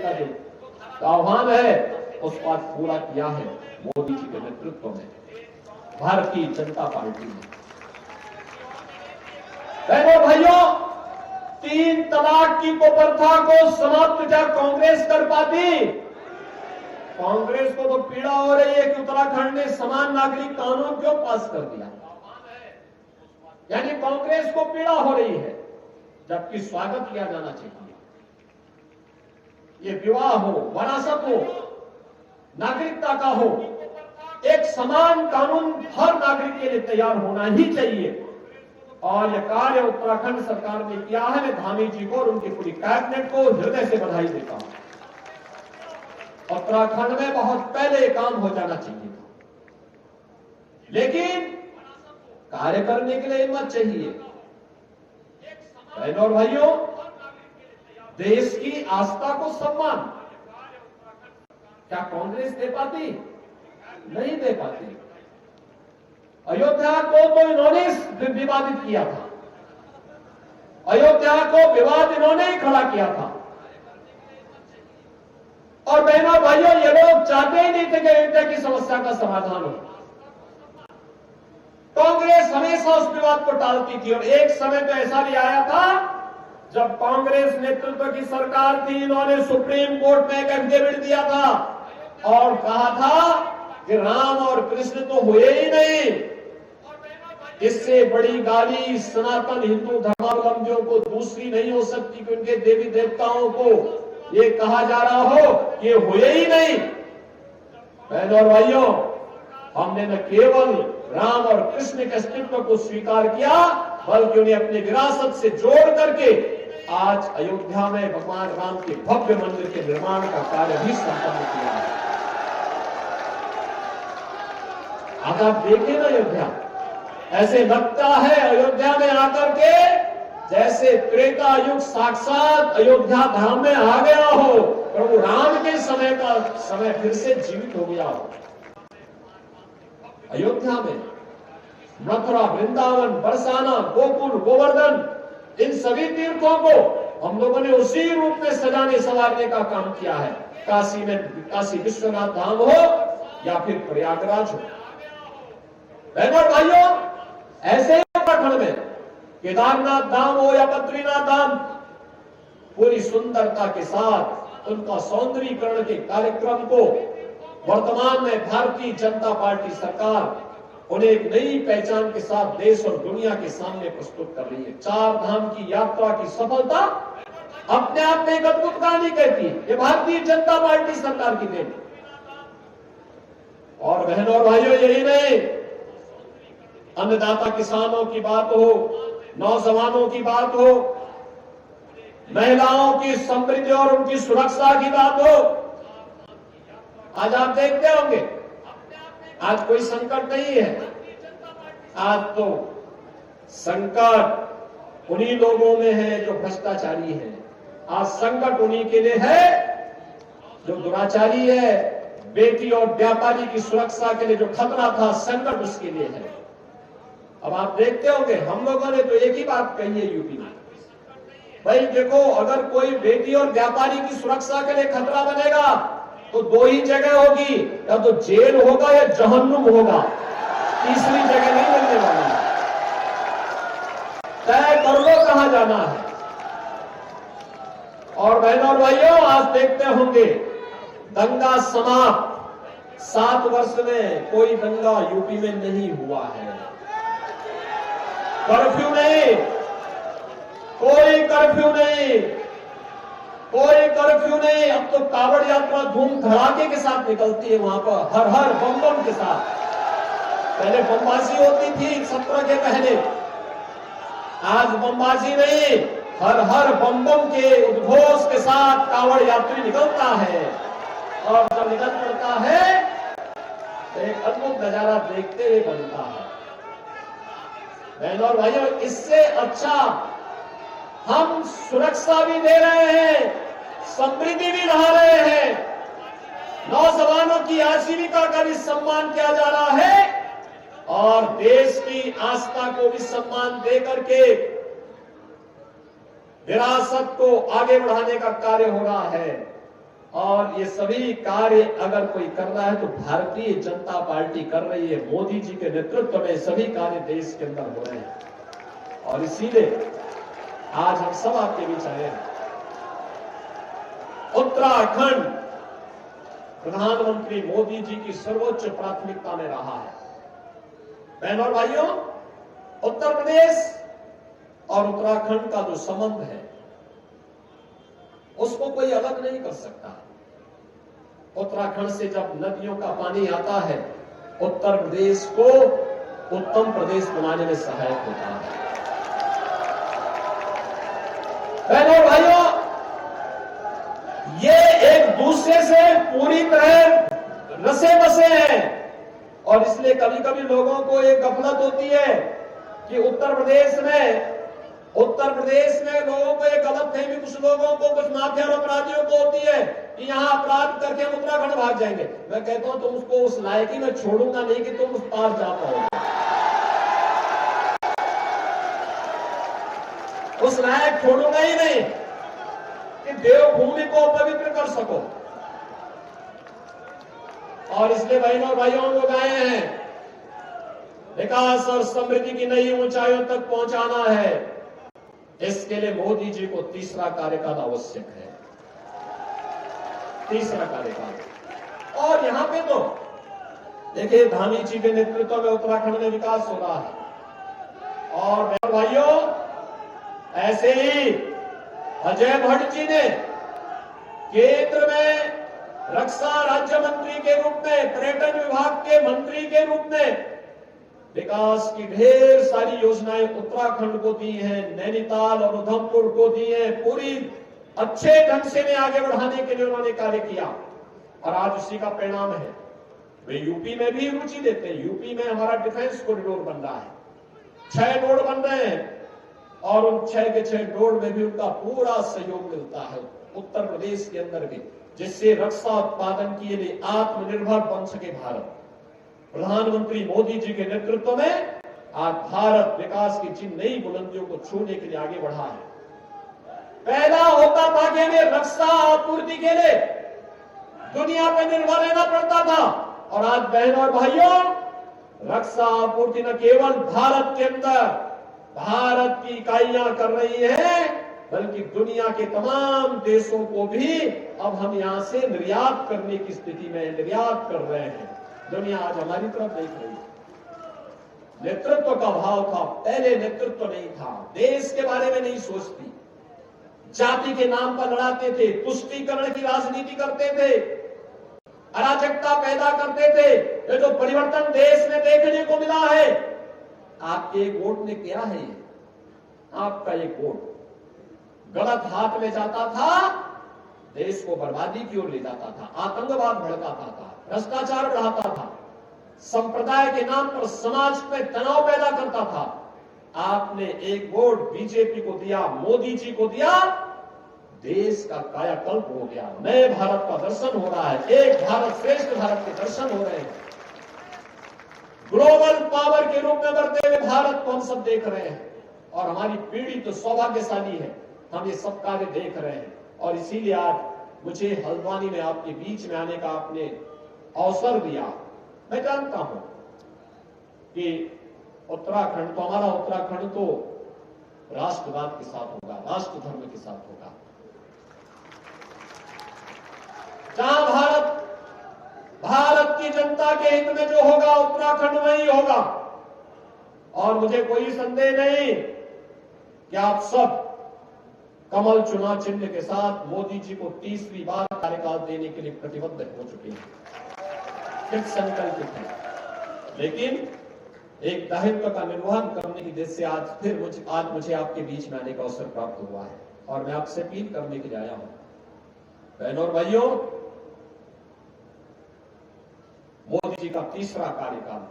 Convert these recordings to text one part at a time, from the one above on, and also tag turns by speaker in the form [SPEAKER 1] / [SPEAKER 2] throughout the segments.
[SPEAKER 1] का जो आह्वान है उसको आज पूरा किया है मोदी जी के नेतृत्व में भारतीय जनता पार्टी ने। बहनों भाइयों, 3 तलाक की कुप्रथा को समाप्त क्या कांग्रेस कर पाती? कांग्रेस को तो पीड़ा हो रही है कि उत्तराखंड ने समान नागरिक कानून क्यों पास कर दिया, यानी कांग्रेस को पीड़ा हो रही है, जबकि स्वागत किया जाना चाहिए। ये विवाह हो, वरासत हो, नागरिकता का हो, एक समान कानून हर नागरिक के लिए तैयार होना ही चाहिए। और यह कार्य उत्तराखंड सरकार ने किया है। मैं धामी जी को और उनकी पूरी कैबिनेट को हृदय से बधाई देता हूं। उत्तराखंड में बहुत पहले काम हो जाना चाहिए था, लेकिन कार्य करने के लिए हिम्मत चाहिए। बहनों और भाइयों, देश की आस्था को सम्मान क्या कांग्रेस दे पाती? नहीं दे पाती। अयोध्या को तो इन्होंने विवादित किया था, अयोध्या को विवाद इन्होंने ही खड़ा किया था। और बहनों भाइयों, ये लोग चाहते ही नहीं थे कि अयोध्या की समस्या का समाधान हो। कांग्रेस हमेशा उस विवाद को टालती थी। और एक समय तो ऐसा भी आया था जब कांग्रेस नेतृत्व की सरकार थी, इन्होंने सुप्रीम कोर्ट में एक एफिडेविट दिया था और कहा था कि राम और कृष्ण तो हुए ही नहीं। इससे बड़ी गाली सनातन हिंदू धर्मावलंबियों को दूसरी नहीं हो सकती कि उनके देवी देवताओं को ये कहा जा रहा हो कि हुए ही नहीं। बहनों और भाइयों, हमने न केवल राम और कृष्ण के अस्तित्व को स्वीकार किया, बल्कि उन्हें अपनी विरासत से जोड़ करके आज अयोध्या में भगवान राम के भव्य मंदिर के निर्माण का कार्य भी संपन्न किया है। आज आप देखें ना, अयोध्या ऐसे लगता है अयोध्या में आकर के जैसे त्रेता युग साक्षात अयोध्या धाम में आ गया हो, प्रभु राम के समय का समय फिर से जीवित हो गया हो। अयोध्या में मथुरा, वृंदावन, बरसाना, गोकुल, गोवर्धन, इन सभी तीर्थों को हम लोगों ने उसी रूप में सजाने संवारने का काम किया है। काशी में काशी विश्वनाथ धाम हो या फिर प्रयागराज हो। बहनों और भाइयों, ऐसे ही उत्तराखंड में केदारनाथ धाम हो या बद्रीनाथ धाम, पूरी सुंदरता के साथ उनका सौंदर्यीकरण के कार्यक्रम को वर्तमान में भारतीय जनता पार्टी सरकार उन्हें एक नई पहचान के साथ देश और दुनिया के सामने प्रस्तुत कर रही है। 4 धाम की यात्रा की सफलता अपने आप में एक अद्भुत कहानी कहती है। ये भारतीय जनता पार्टी सरकार की देन। और बहनों और भाइयों, यही नहीं, अन्नदाता किसानों की बात हो, नौजवानों की बात हो, महिलाओं की समृद्धि और उनकी सुरक्षा की बात हो, आज आप देखते होंगे आज कोई संकट नहीं है। आज तो संकट उन्हीं लोगों में है जो भ्रष्टाचारी है। आज संकट उन्हीं के लिए है जो दुराचारी है। बेटी और व्यापारी की सुरक्षा के लिए जो खतरा था, संकट उसके लिए है। अब आप देखते होंगे, हम लोगों ने तो एक ही बात कही है यूपी में, भाई देखो, अगर कोई बेटी और व्यापारी की सुरक्षा के लिए खतरा बनेगा तो 2 ही जगह होगी, या तो जेल होगा या जहन्नुम होगा, तीसरी जगह नहीं मिलने वाली। तय कर लो कहां जाना है। और बहनों और भाइयों, आज देखते होंगे दंगा समाप्त। 7 वर्ष में कोई दंगा यूपी में नहीं हुआ है। कर्फ्यू नहीं, कोई कर्फ्यू नहीं, कोई कर्फ्यू नहीं। अब तो कावड़ यात्रा धूम धड़ाके के साथ निकलती है वहां पर, हर हर बम बम के साथ। पहले बमबाजी होती थी 17 के पहले, आज बमबाजी नहीं, हर हर बम बम के उद्घोष के साथ कावड़ यात्री निकलता है। और जब निकल पड़ता है तो एक अद्भुत नजारा देखते हुए बनता है। बहनों और भाइयों, इससे अच्छा हम सुरक्षा भी दे रहे हैं, समृद्धि भी ला रहे हैं, नौजवानों की आजीविका का भी सम्मान किया जा रहा है और देश की आस्था को भी सम्मान दे करके विरासत को आगे बढ़ाने का कार्य हो रहा है। और ये सभी कार्य अगर कोई कर रहा है तो भारतीय जनता पार्टी कर रही है। मोदी जी के नेतृत्व में सभी कार्य देश के अंदर हो रहे हैं और इसीलिए आज हम सब आपके बीच आए हैं। उत्तराखंड प्रधानमंत्री मोदी जी की सर्वोच्च प्राथमिकता में रहा है। बहनों और भाइयों, उत्तर प्रदेश और उत्तराखंड का जो संबंध है उसको कोई अलग नहीं कर सकता। उत्तराखंड से जब नदियों का पानी आता है, उत्तर प्रदेश को उत्तम प्रदेश बनाने में सहायक होता है। बहनों और भाइयों, ये एक दूसरे से पूरी तरह रसे बसे हैं और इसलिए कभी कभी लोगों को एक गफलत होती है कि उत्तर प्रदेश में लोगों को एक गलतफहमी, कुछ लोगों को, कुछ माफिया अपराधियों को होती है कि यहां अपराध करके हम उत्तराखंड भाग जाएंगे। मैं कहता हूं तुम उसको उस लायकी में छोड़ूंगा नहीं कि तुम उस पार जा पाओगे, उस लायक छोड़ूंगा ही नहीं कि देवभूमि को अपवित्र कर सको। और इसलिए बहनों और भाइयों लोग आए हैं, विकास और समृद्धि की नई ऊंचाइयों तक पहुंचाना है। इसके लिए मोदी जी को तीसरा कार्यकाल आवश्यक है, तीसरा कार्यकाल। और यहां पे तो देखिए धामी जी के नेतृत्व में उत्तराखंड में विकास हो रहा है। और भाइयों, ऐसे ही अजय भट्ट जी ने केंद्र में रक्षा राज्य मंत्री के रूप में, पर्यटन विभाग के मंत्री के रूप में विकास की ढेर सारी योजनाएं उत्तराखंड को दी हैं, नैनीताल और उधमपुर को दी है। पूरी अच्छे ढंग से में आगे बढ़ाने के लिए उन्होंने कार्य किया और आज उसी का परिणाम है। वे यूपी में भी रुचि देते हैं। यूपी में हमारा डिफेंस कॉरिडोर बन रहा है, 6 रोड बन रहे हैं और उन 6 के 6 रोड में भी उनका पूरा सहयोग मिलता है उत्तर प्रदेश के अंदर भी, जिससे रक्षा उत्पादन के लिए आत्मनिर्भर बन सके भारत। प्रधानमंत्री मोदी जी के नेतृत्व में आज भारत विकास की जिन नई बुलंदियों को छूने के लिए आगे बढ़ा है। पहला होता था कि हमें रक्षा आपूर्ति के लिए दुनिया पर निर्भर रहना पड़ता था और आज बहनों और भाइयों, रक्षा आपूर्ति न केवल भारत के अंदर भारत की इकाइयां कर रही है, बल्कि दुनिया के तमाम देशों को भी अब हम यहां से निर्यात करने की स्थिति में निर्यात कर रहे हैं। दुनिया आज हमारी तरफ देख रही है। नेतृत्व का भाव था, पहले नेतृत्व नहीं था, देश के बारे में नहीं सोचती, जाति के नाम पर लड़ाते थे, तुष्टीकरण की राजनीति करते थे, अराजकता पैदा करते थे। ये जो परिवर्तन देश में देखने को मिला है, आपके एक वोट ने किया है। ये आपका एक वोट गलत हाथ में जाता था, देश को बर्बादी की ओर ले जाता था, आतंकवाद भड़काता था, भ्रष्टाचार बढ़ाता था, संप्रदाय के नाम पर समाज में तनाव पैदा करता था। आपने एक वोट बीजेपी को दिया, मोदी जी को दिया, देश का कायाकल्प हो गया, नए भारत का दर्शन हो रहा है, एक भारत श्रेष्ठ भारत के दर्शन हो रहे हैं। ग्लोबल पावर के रूप में बढ़ते हुए भारत को हम सब देख रहे हैं और हमारी पीढ़ी तो सौभाग्यशाली है, हम ये सब कार्य देख रहे हैं। और इसीलिए आज मुझे हल्द्वानी में आपके बीच में आने का आपने अवसर दिया। मैं जानता हूं कि उत्तराखंड तो हमारा उत्तराखंड तो राष्ट्रवाद के साथ होगा, राष्ट्र धर्म के साथ होगा, जहां भारत की जनता के हित में जो होगा उत्तराखंड वही होगा। और मुझे कोई संदेह नहीं कि आप सब कमल चुनाव चिन्ह के साथ मोदी जी को तीसरी बार कार्यकाल देने के लिए प्रतिबद्ध हो चुके हैं, फिर संकल्पित है। लेकिन एक दायित्व का निर्वहन करने की दृष्टि से आज मुझे आपके बीच में आने का अवसर प्राप्त हुआ है और मैं आपसे अपील करने के लिए आया हूं। बहनों और भाइयों, मोदी जी का तीसरा कार्यकाल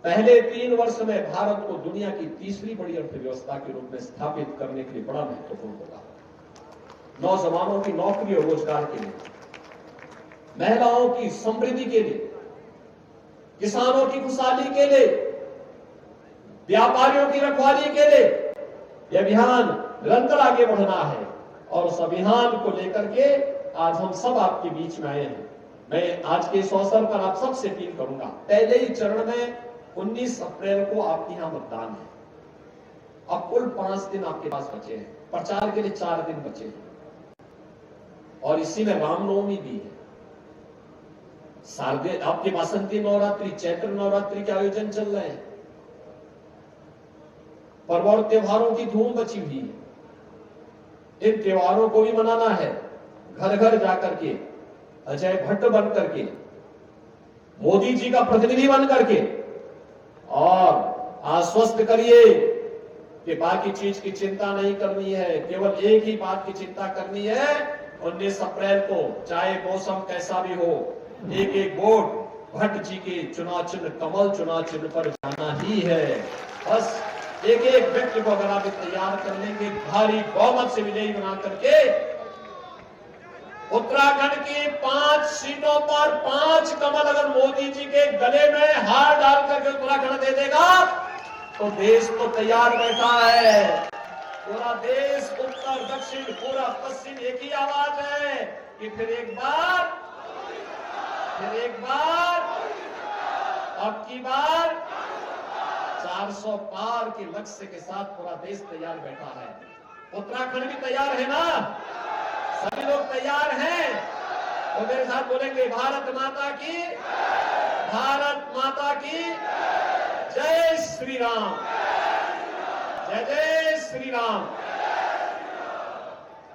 [SPEAKER 1] पहले 3 वर्ष में भारत को दुनिया की तीसरी बड़ी अर्थव्यवस्था के रूप में स्थापित करने के लिए बड़ा महत्वपूर्ण होगा। नौजवानों की नौकरी और रोजगार के लिए, महिलाओं की समृद्धि के लिए, किसानों की खुशहाली के लिए, व्यापारियों की रखवाली के लिए यह अभियान निरंतर आगे बढ़ना है और उस अभियान को लेकर के आज हम सब आपके बीच में आए हैं। मैं आज के इस अवसर पर आप सबसे अपील करूंगा, पहले ही चरण में 19 अप्रैल को आपके यहां मतदान है। अब कुल 5 दिन आपके पास बचे हैं, प्रचार के लिए 4 दिन बचे हैं और इसी में रामनवमी भी है। शारदीय आपके बसंती नवरात्रि, चैत्र नवरात्रि के आयोजन चल रहे हैं। पर्व और त्योहारों की धूम बची हुई है। इन त्योहारों को भी मनाना है, घर घर जाकर के, अजय भट्ट बन करके, मोदी जी का प्रतिनिधि बन करके, और आश्वस्त करिए कि बाकी चीज की चिंता नहीं करनी है, केवल एक ही बात की चिंता करनी है, 19 अप्रैल को चाहे मौसम कैसा भी हो, एक एक वोट भट्ट जी के चुनाव चिन्ह, कमल चुनाव चिन्ह पर जाना ही है। बस एक एक व्यक्ति को अगर आप तैयार कर लेंगे, भारी बहुमत से विजयी बना करके उत्तराखंड की 5 सीटों पर 5 कमल अगर मोदी जी के गले में हार डाल करके उत्तराखंड दे देगा तो देश तो तैयार बैठा है। पूरा देश, उत्तर दक्षिण पूरा पश्चिम एक ही आवाज है कि फिर एक बार, अब की बार 400 पार के लक्ष्य के साथ पूरा देश तैयार बैठा है। उत्तराखंड भी तैयार है ना? सभी लोग तैयार हैं तो मेरे साथ बोलेंगे, भारत माता की, भारत माता की जय श्री राम, जय जय श्री राम।